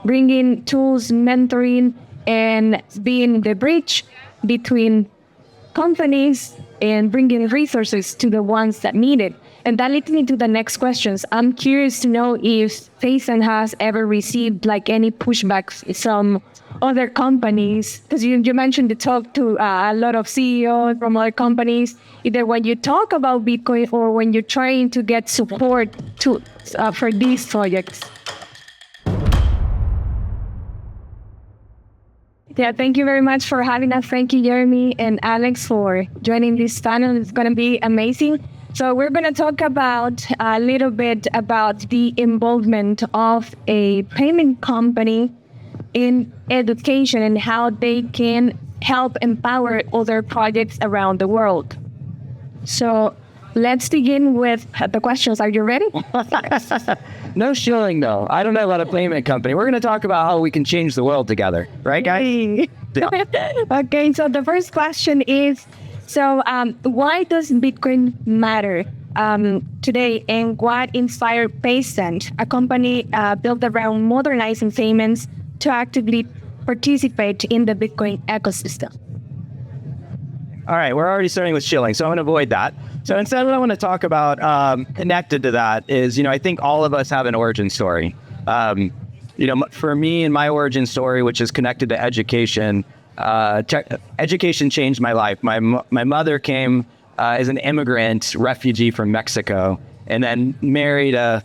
bringing tools, mentoring, and being the bridge between companies and bringing resources to the ones that need it. And that leads me to the next questions. I'm curious to know if Payson has ever received like any pushbacks from other companies, because you mentioned you talk to a lot of CEOs from other companies, either when you talk about Bitcoin or when you're trying to get support to for these projects. Yeah, thank you very much for having us. Thank you, Jeremy and Alex, for joining this panel. It's going to be amazing. So we're going to talk about a little bit about the involvement of a payment company in education and how they can help empower other projects around the world. So let's begin with the questions. Are you ready? No shilling, though. I don't know about a payment company. We're going to talk about how we can change the world together. Right, guys? Yeah. Okay, so the first question is, why does Bitcoin matter today, and what inspired Payson, a company built around modernizing payments, to actively participate in the Bitcoin ecosystem? All right, we're already starting with shilling, so I'm going to avoid that. So instead, what I want to talk about connected to that is, I think all of us have an origin story. For me and my origin story, which is connected to education, education changed my life. My mother came as an immigrant refugee from Mexico, and then married a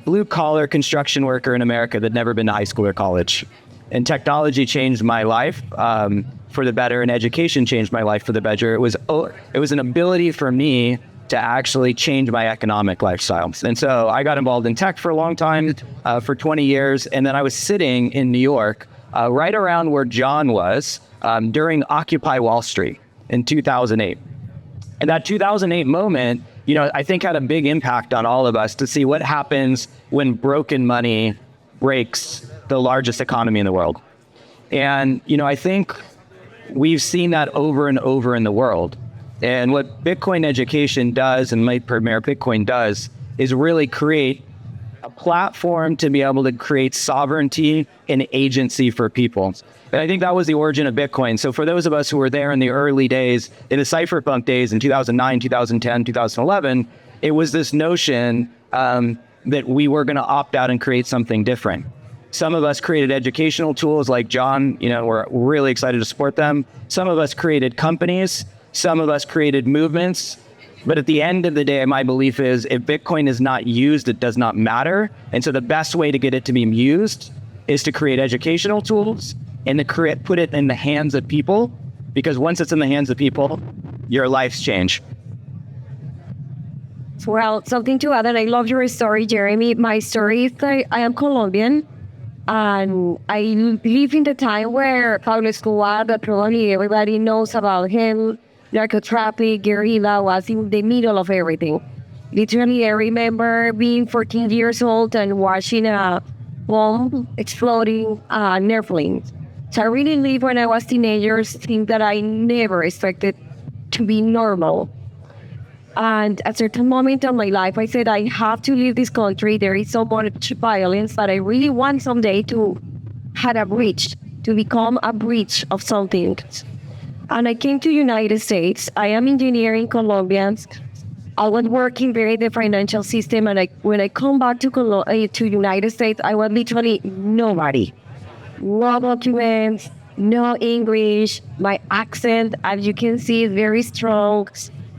blue-collar construction worker in America that'd never been to high school or college. And technology changed my life for the better, and education changed my life for the better. It was an ability for me to actually change my economic lifestyle. And so I got involved in tech for a long time, for 20 years, and then I was sitting in New York, right around where John was, during Occupy Wall Street in 2008. And that 2008 moment, I think had a big impact on all of us to see what happens when broken money breaks the largest economy in the world. And, I think we've seen that over and over in the world. And what Bitcoin education does, and my Premier Bitcoin does, is really create a platform to be able to create sovereignty and agency for people. And I think that was the origin of Bitcoin. So for those of us who were there in the early days, in the cypherpunk days in 2009, 2010, 2011, it was this notion that we were going to opt out and create something different. Some of us created educational tools like John, we're really excited to support them. Some of us created companies. Some of us created movements. But at the end of the day, my belief is if Bitcoin is not used, it does not matter. And so the best way to get it to be used is to create educational tools and to put it in the hands of people. Because once it's in the hands of people, your lives change. Well, something to add, and I love your story, Jeremy. My story is that I am Colombian, and I live in the time where Pablo Escobar, that probably everybody knows about him, narco-traffic, guerrilla, was in the middle of everything. Literally, I remember being 14 years old and watching a bomb exploding an airplane. So I really lived when I was teenagers, things that I never expected to be normal. And at a certain moment in my life, I said, I have to leave this country. There is so much violence that I really want someday to have a bridge, to become a bridge of something. And I came to United States. I am engineering Colombian. I was working very in the financial system. And when I come back to United States, I was literally nobody. No documents, no English. My accent, as you can see, is very strong.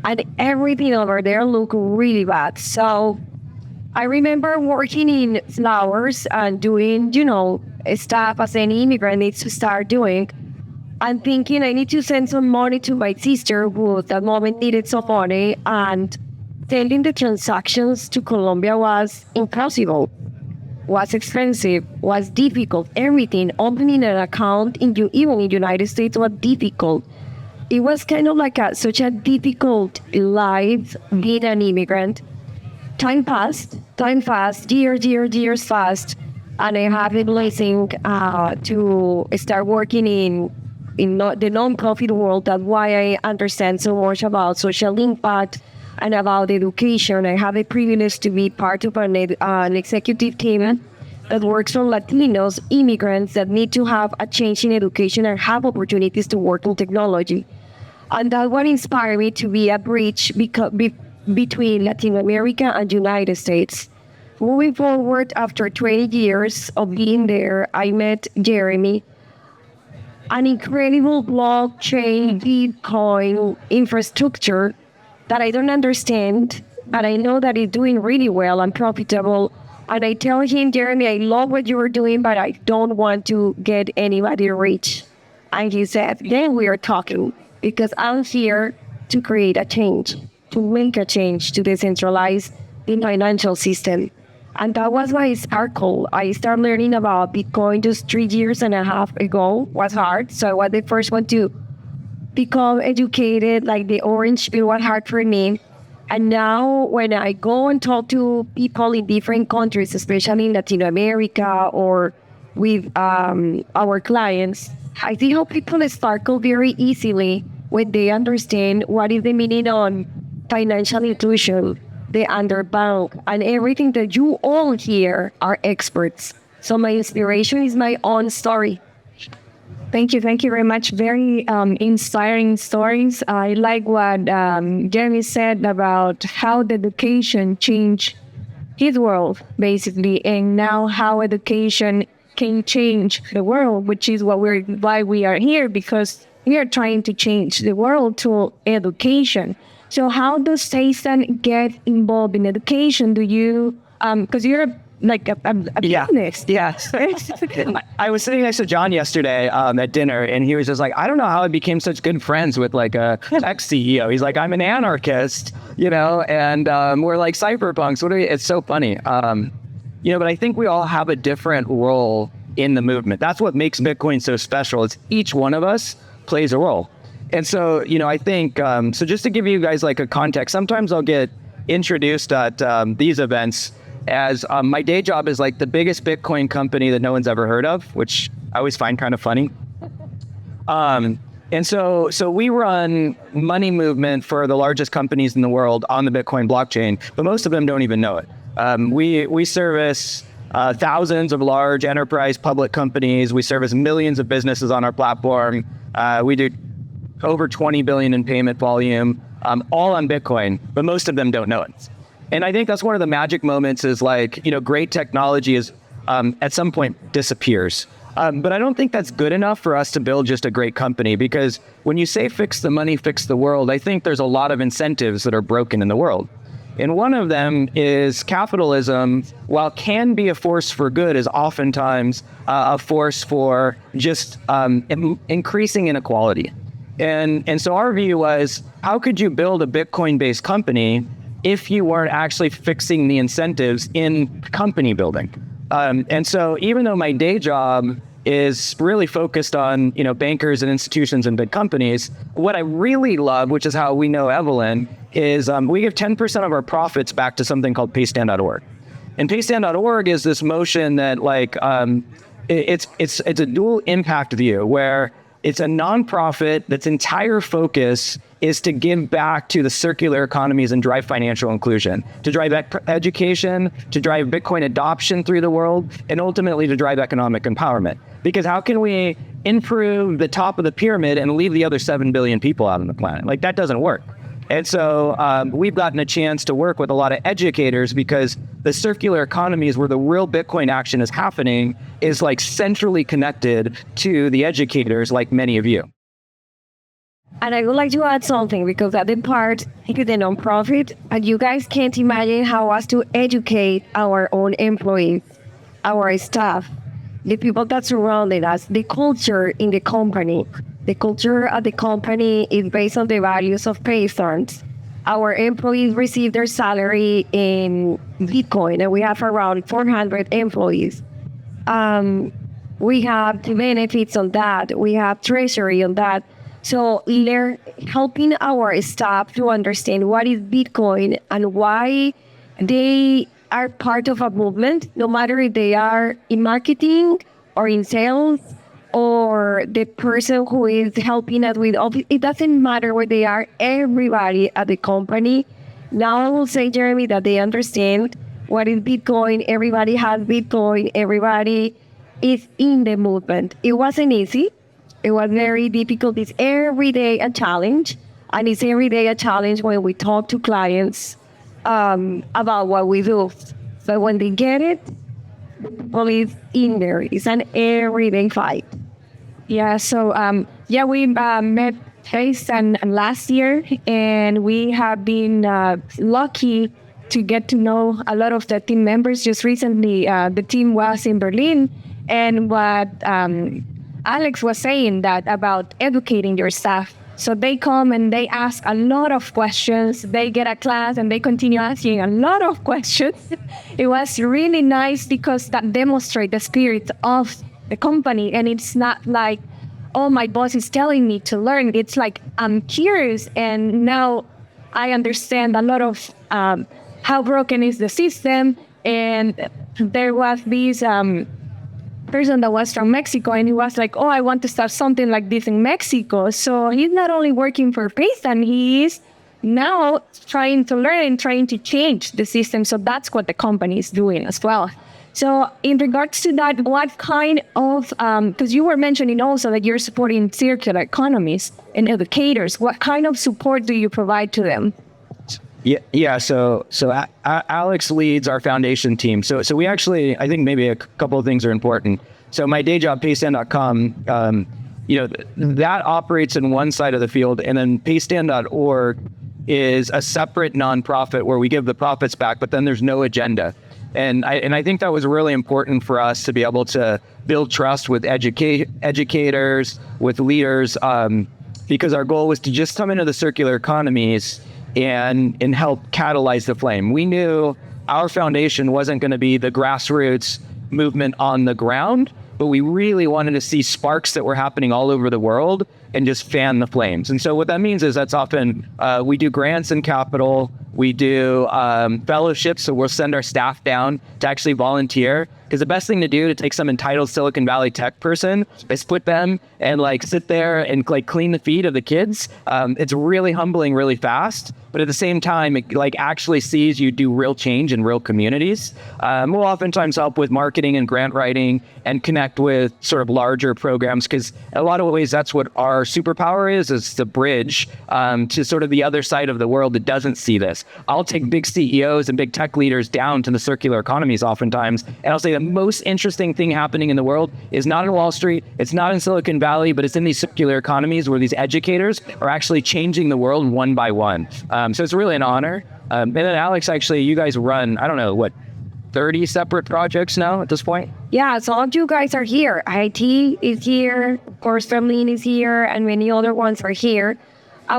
And everything over there looked really bad. So I remember working in flowers and doing, stuff as any immigrant needs to start doing. And thinking I need to send some money to my sister, who at that moment needed some money. And sending the transactions to Colombia was impossible, was expensive, was difficult. Everything, opening an account even in the United States was difficult. It was kind of like such a difficult life being an immigrant. Time passed, years passed, and I have the blessing to start working in the non-profit world. That's why I understand so much about social impact and about education. I have the privilege to be part of an executive team that works for Latinos, immigrants that need to have a change in education and have opportunities to work in technology. And that what inspired me to be a bridge between Latin America and United States. Moving forward, after 20 years of being there, I met Jeremy, an incredible blockchain Bitcoin infrastructure that I don't understand, but I know that it's doing really well and profitable. And I tell him, Jeremy, I love what you are doing, but I don't want to get anybody rich. And he said, then we are talking, because I'm here to create a change, to make a change, to decentralize the financial system. And that was my sparkle. I started learning about Bitcoin just 3.5 years ago. It was hard. So I was the first one to become educated, like the orange pill was hard for me. And now when I go and talk to people in different countries, especially in Latin America or with our clients, I see how people sparkle very easily when they understand what is the meaning on financial inclusion, the underbank, and everything that you all here are experts. So my inspiration is my own story. Thank you very much. Very inspiring stories. I like what Jeremy said about how the education changed his world, basically, and now how education can change the world, which is why we are here, because we are trying to change the world through education. So how does Tayson get involved in education? Do you, because you're like a business. Yeah. I was sitting next to John yesterday at dinner, and he was just like, I don't know how I became such good friends with like a tech CEO. He's like, I'm an anarchist, and we're like cypherpunks. It's so funny. But I think we all have a different role in the movement. That's what makes Bitcoin so special. It's each one of us plays a role. And so, I think, so just to give you guys like a context, sometimes I'll get introduced at these events as my day job is like the biggest Bitcoin company that no one's ever heard of, which I always find kind of funny. And so we run money movement for the largest companies in the world on the Bitcoin blockchain, but most of them don't even know it. We service thousands of large enterprise public companies. We service millions of businesses on our platform. We do over 20 billion in payment volume, all on Bitcoin, but most of them don't know it. And I think that's one of the magic moments is like, great technology is at some point disappears. But I don't think that's good enough for us to build just a great company, because when you say fix the money, fix the world, I think there's a lot of incentives that are broken in the world. And one of them is capitalism, while can be a force for good, is oftentimes a force for just increasing inequality. And so our view was, how could you build a Bitcoin-based company if you weren't actually fixing the incentives in company building? And so even though my day job is really focused on, bankers and institutions and big companies, what I really love, which is how we know Evelyn, is we give 10% of our profits back to something called paystand.org. And paystand.org is this motion that it's a dual impact view where it's a nonprofit that's entire focus is to give back to the circular economies and drive financial inclusion, to drive education, to drive Bitcoin adoption through the world, and ultimately to drive economic empowerment. Because how can we improve the top of the pyramid and leave the other 7 billion people out on the planet? Like, that doesn't work. And so we've gotten a chance to work with a lot of educators, because the circular economies where the real Bitcoin action is happening is like centrally connected to the educators like many of you. And I would like to add something, because at the part with the nonprofit, and you guys can't imagine how us to educate our own employees, our staff, the people that surrounded us, the culture in the company. The culture of the company is based on the values of Paysons. Our employees receive their salary in Bitcoin, and we have around 400 employees. We have the benefits on that. We have treasury on that. So they're helping our staff to understand what is Bitcoin and why they are part of a movement, no matter if they are in marketing or in sales or the person who is helping us with office. It doesn't matter where they are. Everybody at the company, now I will say, Jeremy, that they understand what is Bitcoin. Everybody has Bitcoin. Everybody is in the movement. It wasn't easy. It was very difficult. It's every day a challenge. And it's every day a challenge when we talk to clients about what we do. So when they get it, well, it's in there. It's an everyday fight. Yeah, so we met Face and last year, and we have been lucky to get to know a lot of the team members. Just recently, the team was in Berlin, and what Alex was saying that about educating your staff. So they come and they ask a lot of questions. They get a class and they continue asking a lot of questions. It was really nice because that demonstrates the spirit of the company. And it's not like, oh, my boss is telling me to learn. It's like, I'm curious. And now I understand a lot of how broken is the system. And there was this person that was from Mexico, and he was like, oh, I want to start something like this in Mexico. So he's not only working for Paystand, he is now trying to learn and trying to change the system. So that's what the company is doing as well. So in regards to that, what kind of, because you were mentioning also that you're supporting circular economies and educators, what kind of support do you provide to them? Yeah. So Alex leads our foundation team. So we actually, I think maybe a couple of things are important. So my day job, Paystand.com, that operates in one side of the field, and then Paystand.org is a separate nonprofit where we give the profits back, but then there's no agenda. And I think that was really important for us to be able to build trust with educators, with leaders, because our goal was to just come into the circular economies and help catalyze the flame. We knew our foundation wasn't going to be the grassroots movement on the ground, but we really wanted to see sparks that were happening all over the world and just fan the flames. And so what that means is that's often, we do grants and capital, we do fellowships, so we'll send our staff down to actually volunteer. Because the best thing to do to take some entitled Silicon Valley tech person is put them and sit there and clean the feet of the kids. It's really humbling really fast, but at the same time, it actually sees you do real change in real communities. We'll oftentimes help with marketing and grant writing and connect with sort of larger programs, because in a lot of ways, that's what our superpower is the bridge to sort of the other side of the world that doesn't see this. I'll take big CEOs and big tech leaders down to the circular economies oftentimes, and I'll say the most interesting thing happening in the world is not in Wall Street, it's not in Silicon Valley, but it's in these circular economies where these educators are actually changing the world one by one. So it's really an honor. And then Alex, actually, you guys run, 30 separate projects now at this point? Yeah, so all of you guys are here. IT is here, of course, Femlin is here, and many other ones are here.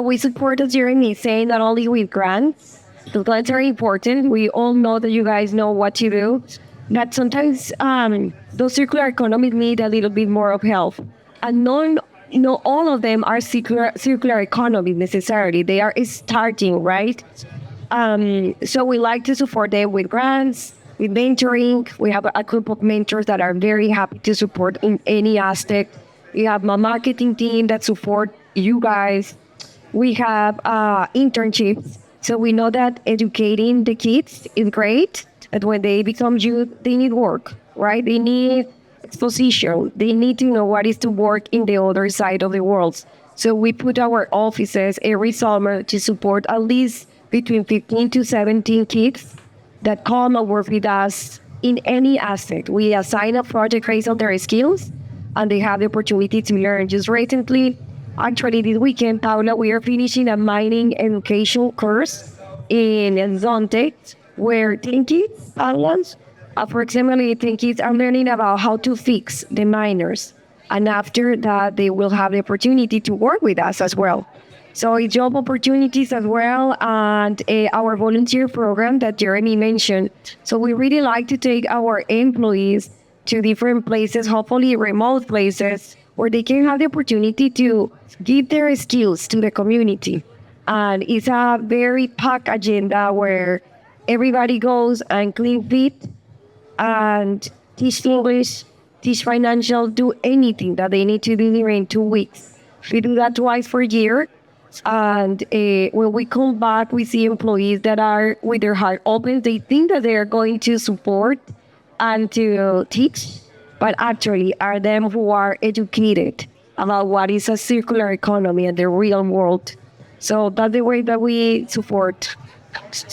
We support, as Jeremy is saying, not only with grants. The grants are important. We all know that you guys know what to do. But sometimes those circular economies need a little bit more of help. And not all of them are circular economies necessarily. They are starting, right? So we like to support them with grants, with mentoring. We have a group of mentors that are very happy to support in any aspect. We have my marketing team that support you guys. We have internships. So we know that educating the kids is great. And when they become youth, they need work, right? They need exposition. They need to know what is to work in the other side of the world. So we put our offices every summer to support at least between 15 to 17 kids that come and work with us in any aspect. We assign a project based on their skills, and they have the opportunity to learn. Just recently, actually this weekend, Paula, we are finishing a mining education course in Zonte, where 10 kids at once, for example, 10 kids are learning about how to fix the miners. And after that, they will have the opportunity to work with us as well. So it's job opportunities as well, and our volunteer program that Jeremy mentioned. So we really like to take our employees to different places, hopefully remote places, where they can have the opportunity to give their skills to the community. And it's a very packed agenda where everybody goes and clean feet and teach English, teach financial, do anything that they need to do during 2 weeks. We do that twice per year. And when we come back, we see employees that are with their heart open. They think that they are going to support and to teach, but actually are them who are educated about what is a circular economy in the real world. So that's the way that we support.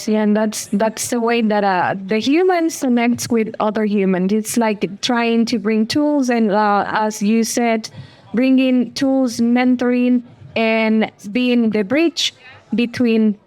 Yeah, and that's the way that the humans connects with other humans. It's like trying to bring tools, and as you said, bringing tools, mentoring, and being the bridge between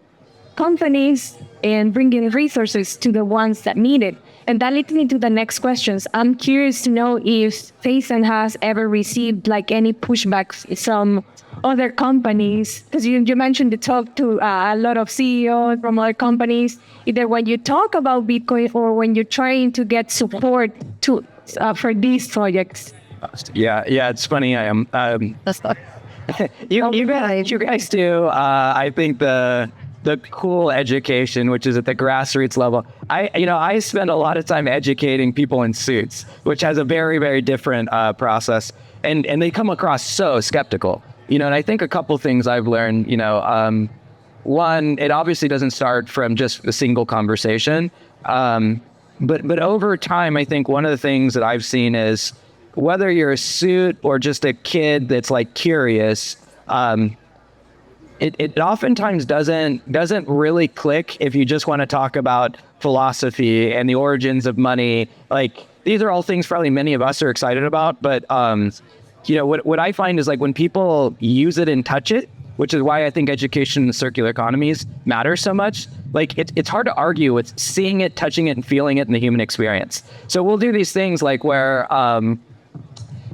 companies and bringing resources to the ones that need it. And that leads me to the next questions. I'm curious to know if Phase-N has ever received like any pushbacks from other companies, because you mentioned you talk to a lot of CEOs from other companies, either when you talk about Bitcoin or when you're trying to get support to for these projects. Yeah, it's funny. I am. You guys do. I think the cool education, which is at the grassroots level. I spend a lot of time educating people in suits, which has a very, very different process, and they come across so skeptical. And I think a couple things I've learned, one, it obviously doesn't start from just a single conversation. But over time, I think one of the things that I've seen is whether you're a suit or just a kid that's like curious, it oftentimes doesn't really click if you just want to talk about philosophy and the origins of money. Like, these are all things probably many of us are excited about, but what I find is like when people use it and touch it, which is why I think education in circular economies matters so much. Like it's hard to argue with seeing it, touching it, and feeling it in the human experience. So we'll do these things like where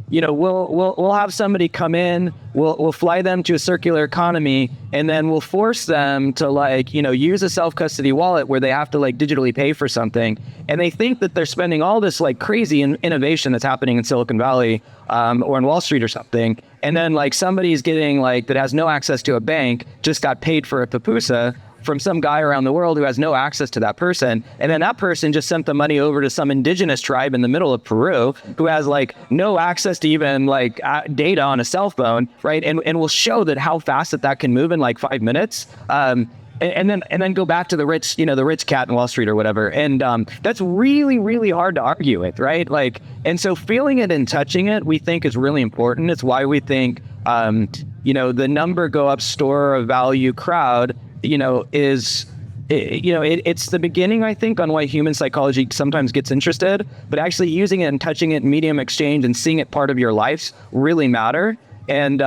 we'll have somebody come in, we'll fly them to a circular economy, and then we'll force them to use a self-custody wallet where they have to digitally pay for something. And they think that they're spending all this crazy innovation that's happening in Silicon Valley or in Wall Street or something. And then somebody's getting that has no access to a bank, just got paid for a pupusa from some guy around the world who has no access to that person. And then that person just sent the money over to some indigenous tribe in the middle of Peru who has no access to even data on a cell phone, right? And will show that how fast that can move in 5 minutes. And then go back to the rich cat in Wall Street or whatever. And that's really, really hard to argue with, right? And so feeling it and touching it, we think is really important. It's why we think, the number go up store of value crowd, it's the beginning, I think, on why human psychology sometimes gets interested, but actually using it and touching it in medium exchange and seeing it part of your life really matter. And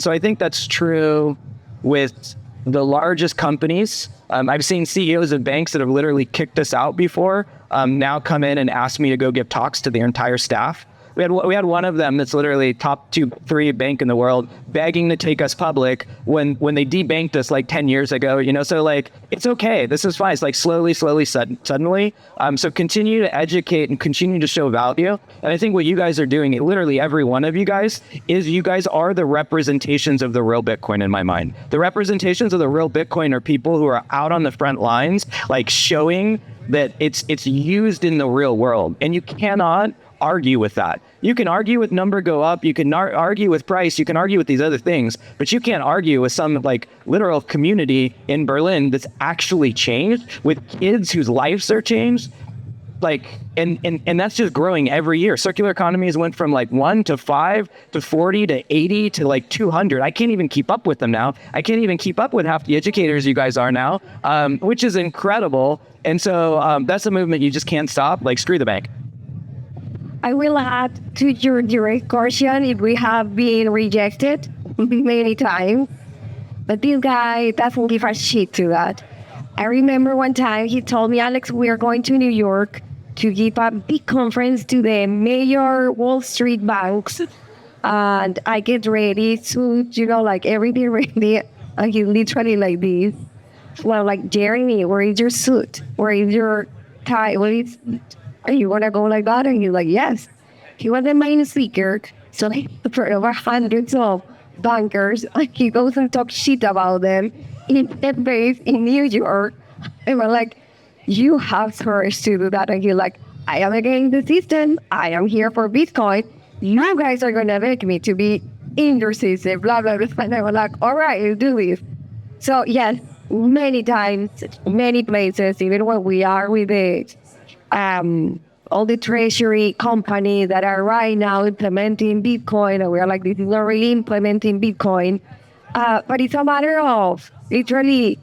so I think that's true with the largest companies. I've seen CEOs of banks that have literally kicked us out before, now come in and ask me to go give talks to their entire staff. We had one of them that's literally top 2-3 bank in the world begging to take us public when they debanked us 10 years ago, so it's okay. This is fine. It's slowly, suddenly. So continue to educate and continue to show value. And I think what you guys are doing, literally every one of you guys, is you guys are the representations of the real Bitcoin in my mind. The representations of the real Bitcoin are people who are out on the front lines, showing that it's used in the real world. And you cannot argue with that. You can argue with number go up, you can argue with price, you can argue with these other things, but you can't argue with some literal community in Berlin that's actually changed, with kids whose lives are changed. And that's just growing every year. Circular economies went from 1 to 5 to 40 to 80 to 200. I can't even keep up with them now. I can't even keep up with half the educators you guys are now, which is incredible. And so that's a movement you just can't stop. Screw the bank. I will add to your direct question if we have been rejected many times, but this guy doesn't give a shit to that. I remember one time he told me, Alex, we are going to New York to give a big conference to the major Wall Street banks. And I get ready to, everything ready. And he literally this. Well, Jeremy, where is your suit? Where is your tie? Are you gonna go like that? And he's like, yes. He was the main speaker. So for over hundreds of bankers, he goes and talks shit about them in that base in New York. And we're like, you have courage to do that. And he's like, I am against the system. I am here for Bitcoin. You guys are gonna make me to be in your system, blah, blah, blah. And I was like, all right, you do this. So yes, many times, many places, even when we are with the all the treasury companies that are right now implementing Bitcoin, and we're like, this is not really implementing Bitcoin. But it's a matter of literally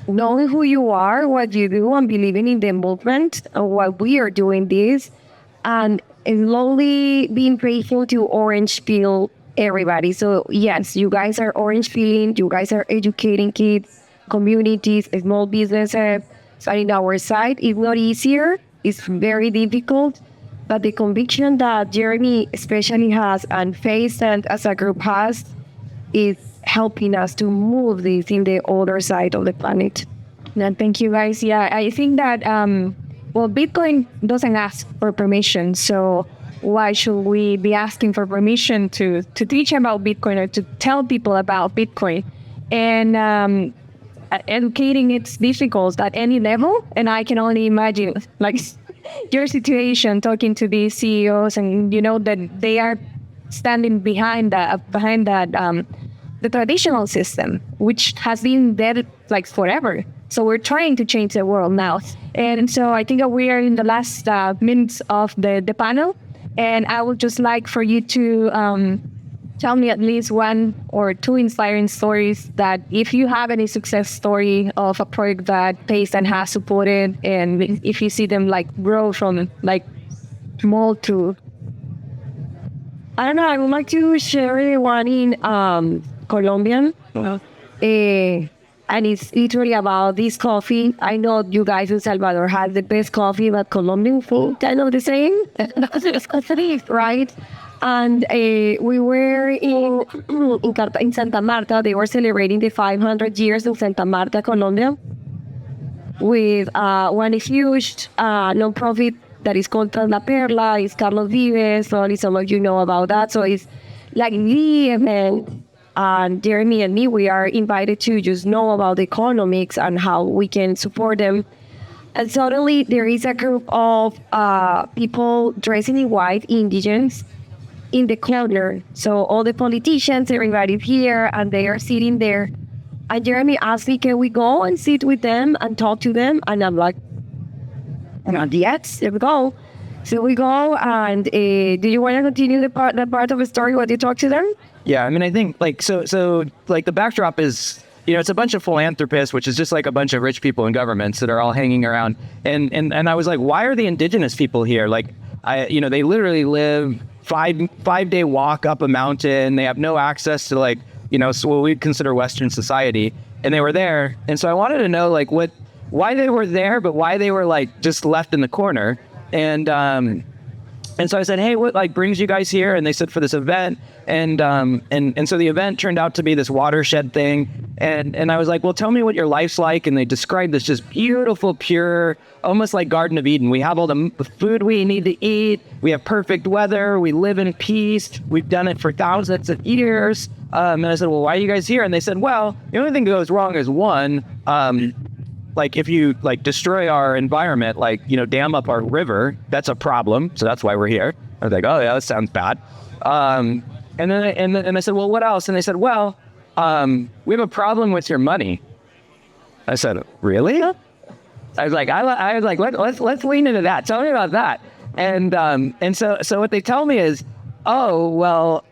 knowing who you are, what you do, and believing in the movement and what we are doing this, and slowly being grateful to orange peel everybody. So yes, you guys are orange peeling, you guys are educating kids, communities, small businesses. So in our side, it's not easier, it's very difficult, but the conviction that Jeremy especially has and Faith and as a group has is helping us to move this in the other side of the planet. No, thank you, guys. Yeah, I think that well, Bitcoin doesn't ask for permission, so why should we be asking for permission to teach about Bitcoin or to tell people about Bitcoin? And educating it's difficult at any level, and I can only imagine like your situation talking to these CEOs, and you know that they are standing behind that the traditional system, which has been dead like forever. So we're trying to change the world now. And so I think that we are in the last minutes of the panel. And I would just like for you to tell me at least one or two inspiring stories that if you have any success story of a project that Payson has supported, and if you see them like grow from like small to... I don't know, I would like to share one in Colombian. And it's literally about this coffee. I know you guys in Salvador have the best coffee, but Colombian food kind of the same. Right? And we were in Santa Marta. They were celebrating the 500 years of Santa Marta, Colombia, with one huge non-profit that is called Tras la Perla. It's Carlos Vives. Probably some of you know about that. So it's like the event. And Jeremy and me, we are invited to just know about the economics and how we can support them. And suddenly there is a group of people dressing in white, indigents, in the corner. So all the politicians, everybody's here, and they are sitting there. And Jeremy asked me, can we go and sit with them and talk to them? And I'm like, yes, there we go. So we go, and do you want to continue the part of the story where you talk to them? Yeah, I mean, I think like so like the backdrop is, you know, it's a bunch of philanthropists, which is just like a bunch of rich people in governments that are all hanging around. And I was like, why are the indigenous people here? Like, they literally live 5-day walk up a mountain. They have no access to like, so what we'd consider Western society. And they were there. And so I wanted to know like why they were there, but why they were like just left in the corner. And so I said, hey, what like brings you guys here? And they said for this event. And so the event turned out to be this watershed thing. And I was like, well, tell me what your life's like. And they described this just beautiful, pure, almost like Garden of Eden. We have all the food we need to eat. We have perfect weather. We live in peace. We've done it for thousands of years. And I said, well, why are you guys here? And they said, well, the only thing that goes wrong is one, like if you like destroy our environment, like, dam up our river, that's a problem. So that's why we're here. I was like, oh yeah, that sounds bad. And then I said, well, what else? And they said, well, we have a problem with your money. I said, really? I was like, let's lean into that. Tell me about that. And so what they tell me is, oh, well,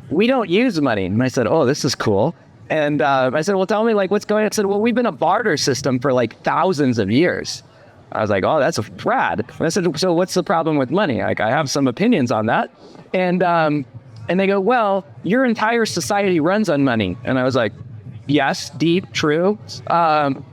we don't use money. And I said, oh, this is cool. And I said, well, tell me like what's going on. I said, well, we've been a barter system for like thousands of years. I was like, oh, that's rad. And I said, so what's the problem with money? Like, I have some opinions on that. And they go, well, your entire society runs on money. And I was like, yes, deep, true. And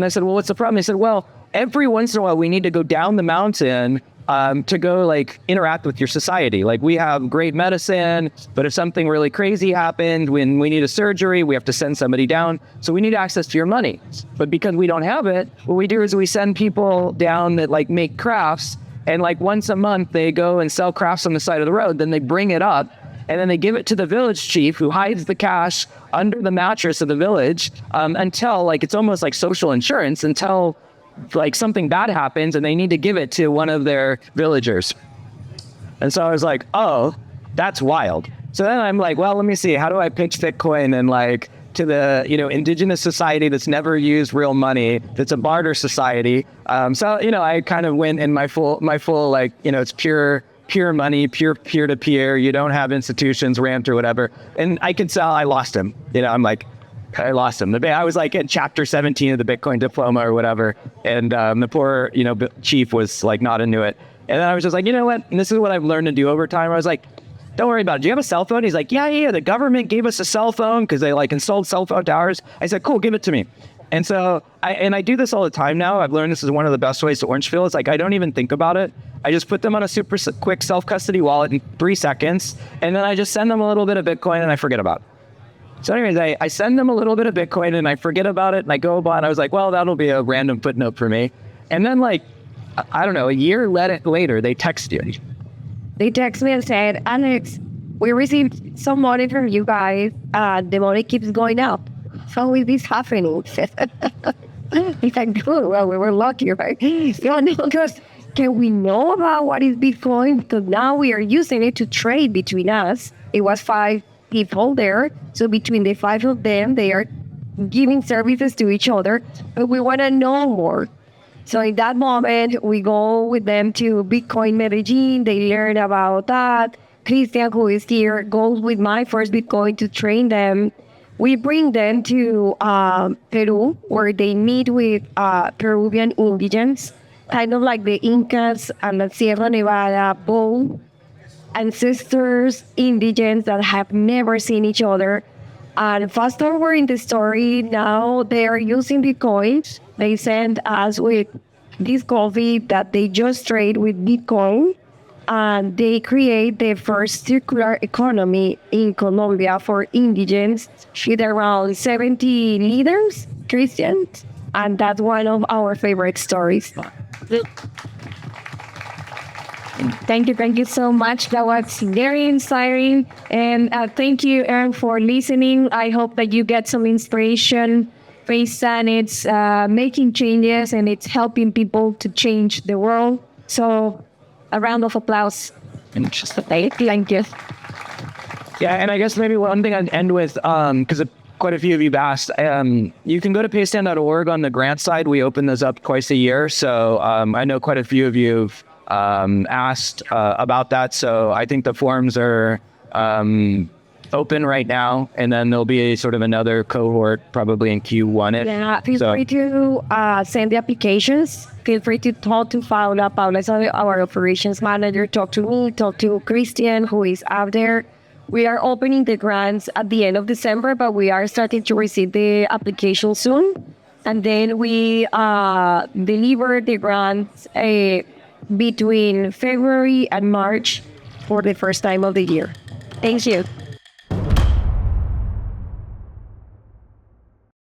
I said, well, what's the problem? They said, well, every once in a while we need to go down the mountain to go like interact with your society. Like we have great medicine, but if something really crazy happened, when we need a surgery, we have to send somebody down. So we need access to your money. But because we don't have it, what we do is we send people down that like make crafts, and like once a month they go and sell crafts on the side of the road. Then they bring it up and then they give it to the village chief, who hides the cash under the mattress of the village until like, it's almost like social insurance, until like something bad happens and they need to give it to one of their villagers. And so I was like, oh, that's wild. So then I'm like, well, let me see, how do I pitch Bitcoin and like to the, indigenous society that's never used real money, that's a barter society. So, I kind of went in my full, like, it's pure money, pure peer-to-peer. You don't have institutions ramped or whatever. And I could tell I lost him. I'm like, I lost him. I was like in chapter 17 of the Bitcoin diploma or whatever. And the poor, chief was like not into it. And then I was just like, you know what? And this is what I've learned to do over time. I was like, don't worry about it. Do you have a cell phone? He's like, yeah. The government gave us a cell phone because they like installed cell phone towers. I said, cool, give it to me. And so I do this all the time now. I've learned this is one of the best ways to orange peel. It's like, I don't even think about it. I just put them on a super quick self-custody wallet in 3 seconds. And then I just send them a little bit of Bitcoin and I forget about it. So anyways, I send them a little bit of Bitcoin and I forget about it and I go about it. I was like, well, that'll be a random footnote for me. And then like, I don't know, a year later, they text you. They text me and said, Alex, we received some money from you guys. The money keeps going up. How is this happening? It's like, good. Well, we were lucky, right? Yeah, no, because can we know about what is Bitcoin? Because now we are using it to trade between us. It was 5 people there. So between the 5 of them, they are giving services to each other. But we want to know more. So in that moment, we go with them to Bitcoin Medellin. They learn about that. Christian, who is here, goes with my first Bitcoin to train them. We bring them to Peru, where they meet with Peruvian indigents, kind of like the Incas and the Sierra Nevada both ancestors, indigents that have never seen each other. And fast forward in the story, now they are using Bitcoin. They send us with this coffee that they just trade with Bitcoin. And they create the first circular economy in Colombia for indigents with around 70 leaders, Christians. And that's one of our favorite stories. Thank you so much. That was very inspiring. And thank you, Aaron, for listening. I hope that you get some inspiration based on it's making changes and it's helping people to change the world. So a round of applause. Thank you. Yeah, and I guess maybe one thing I'd end with, because quite a few of you have asked, you can go to paystand.org on the grant side. We open those up twice a year. So I know quite a few of you have asked about that. So I think the forms are open right now. And then there'll be a sort of another cohort probably in Q1. Yeah, feel free to send the applications. Feel free to talk to Paula. Paula is our operations manager. Talk to me, talk to Christian, who is out there. We are opening the grants at the end of December, but we are starting to receive the application soon. And then we deliver the grants between February and March for the first time of the year. Thank you.